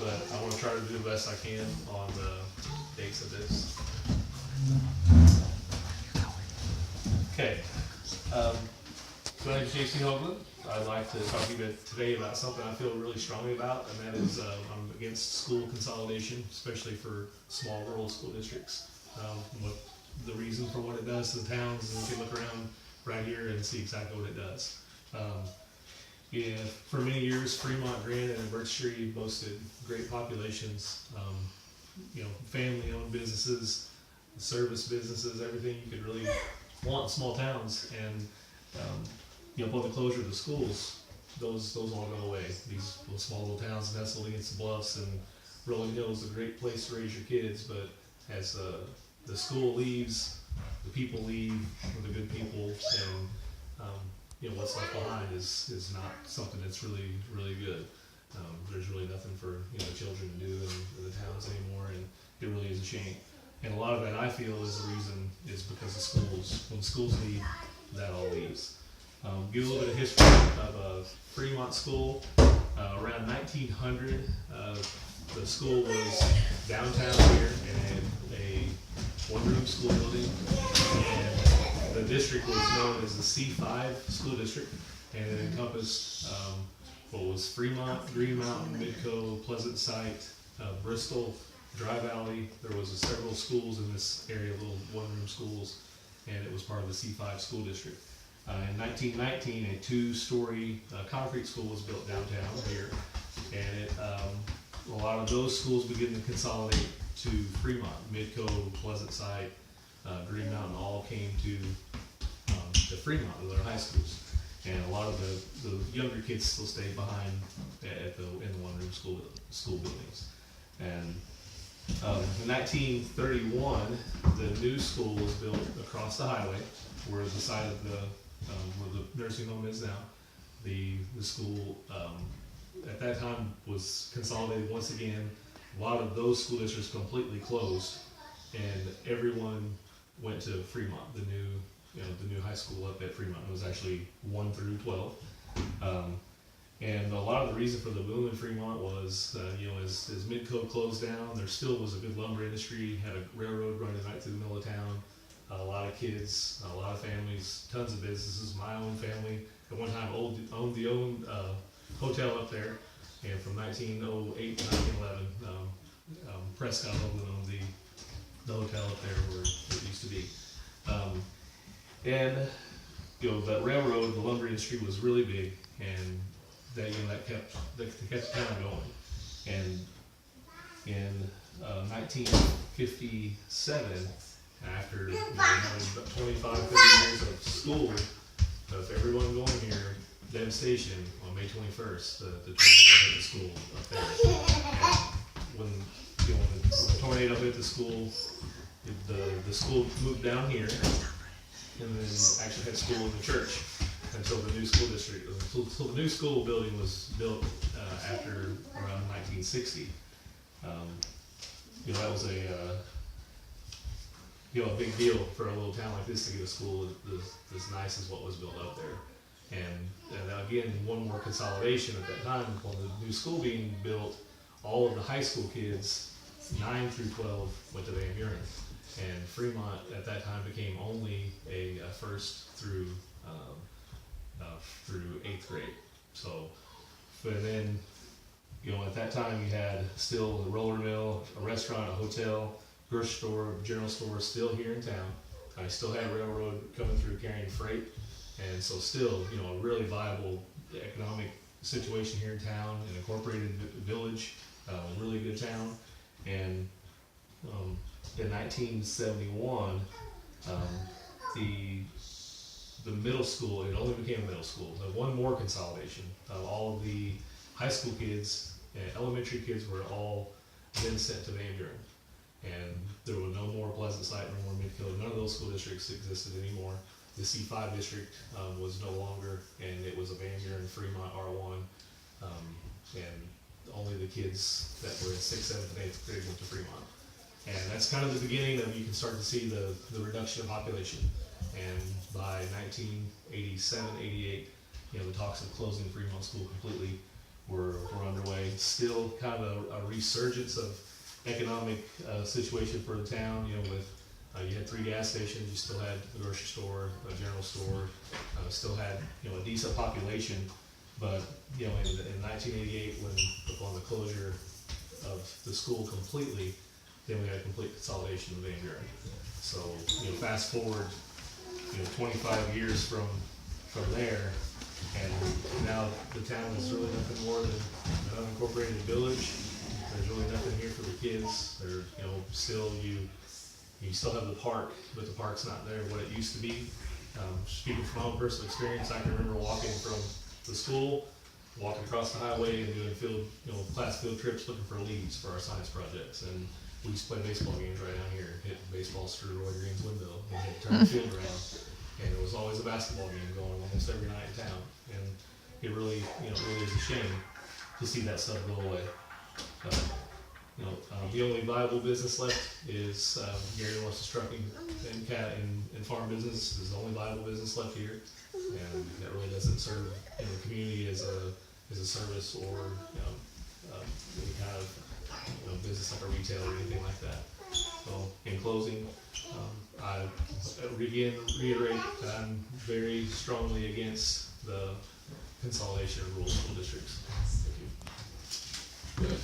but I want to try to do the best I can on the dates of this. Okay. So I'm JC Hoagland. I'd like to talk to you today about something I feel really strongly about, and that is I'm against school consolidation, especially for small rural school districts. What the reason for what it does to the towns, and we can look around right here and see exactly what it does. Yeah, for many years, Fremont, Grant, and Birch Tree boasted great populations. Family-owned businesses, service businesses, everything you could really want in small towns. And upon the closure of the schools, those all go away. These small little towns nestled against the bluffs, and Rolling Hills is a great place to raise your kids. But as the school leaves, the people leave, the good people, and what's left behind is not something that's really, really good. There's really nothing for children to do in the towns anymore, and it really is a shame. And a lot of that, I feel, is the reason is because of schools. When schools leave, that all leaves. Give a little bit of history of Fremont School. Around 1900, the school was downtown here and a one-room school building, and the district was known as the C5 school district, and it encompassed what was Fremont, Green Mountain, Midco, Pleasant Site, Bristol, Dry Valley. There was several schools in this area, little one-room schools, and it was part of the C5 school district. In 1919, a two-story concrete school was built downtown here, and a lot of those schools began to consolidate to Fremont. Midco, Pleasant Site, Green Mountain all came to Fremont with their high schools, and a lot of the younger kids still stayed behind in the one-room school buildings. And in 1931, the new school was built across the highway, where the site of where the nursing home is now. The school at that time was consolidated once again. A lot of those school districts completely closed, and everyone went to Fremont. The new high school up at Fremont. It was actually 1 through 12. And a lot of the reason for the boom in Fremont was, as Midco closed down, there still was a good lumber industry, had a railroad running right through the middle of town, a lot of kids, a lot of families, tons of businesses. My own family at one time owned the hotel up there, and from 1908 to 1911, Prescott Hoagland owned the hotel up there where it used to be. And that railroad, the lumber industry was really big, and that kept the town going. And in 1957, after having about 25, 30 years of school, of everyone going here, devastation on May 21st, the tornado hit the school up there. And when the tornado hit the school, the school moved down here, and then actually had school in the church until the new school district, until the new school building was built after around 1960. That was a big deal for a little town like this to get a school as nice as what was built up there. And again, one more consolidation at that time, when the new school being built, all of the high school kids, 9 through 12, went to Van Buren. And Fremont at that time became only a first through 8th grade. So, but then, at that time you had still a roller mill, a restaurant, a hotel, grocery store, general store still here in town. I still had railroad coming through carrying freight, and so still, a really viable economic situation here in town, an incorporated village, a really good town. And in 1971, the middle school, it only became a middle school. One more consolidation. All of the high school kids and elementary kids were all then sent to Van Buren. And there were no more Pleasant Site, no more Midco. None of those school districts existed anymore. The C5 district was no longer, and it was a Van Buren, Fremont, R1. And only the kids that were in 6th, 7th, and 8th grade went to Fremont. And that's kind of the beginning of, you can start to see the reduction of population. And by 1987, 88, the talks of closing Fremont School completely were underway. Still kind of a resurgence of economic situation for the town, you know, with you had 3 gas stations, you still had a grocery store, a general store, still had, you know, a decent population. But, you know, in 1988, when upon the closure of the school completely, then we had a complete consolidation of Vanguard. So, you know, fast forward, you know, 25 years from there, and now the town is really nothing more than an unincorporated village. There's really nothing here for the kids. There, you know, still you still have the park, but the park's not there what it used to be. Speaking from my own personal experience, I can remember walking from the school, walking across the highway and doing class field trips looking for leads for our science projects. And we used to play baseball games right down here, hit baseballs through Roy Green's window and had to turn the field around. And there was always a basketball game going almost every night in town. And it really, really is a shame to see that stuff go away. The only viable business left is Gary Norris's trucking and farm business is the only viable business left here, and that really doesn't serve the community as a service or any kind of business like a retail or anything like that. So in closing, I reiterate that I'm very strongly against the consolidation of rural school districts. Thank you. Good.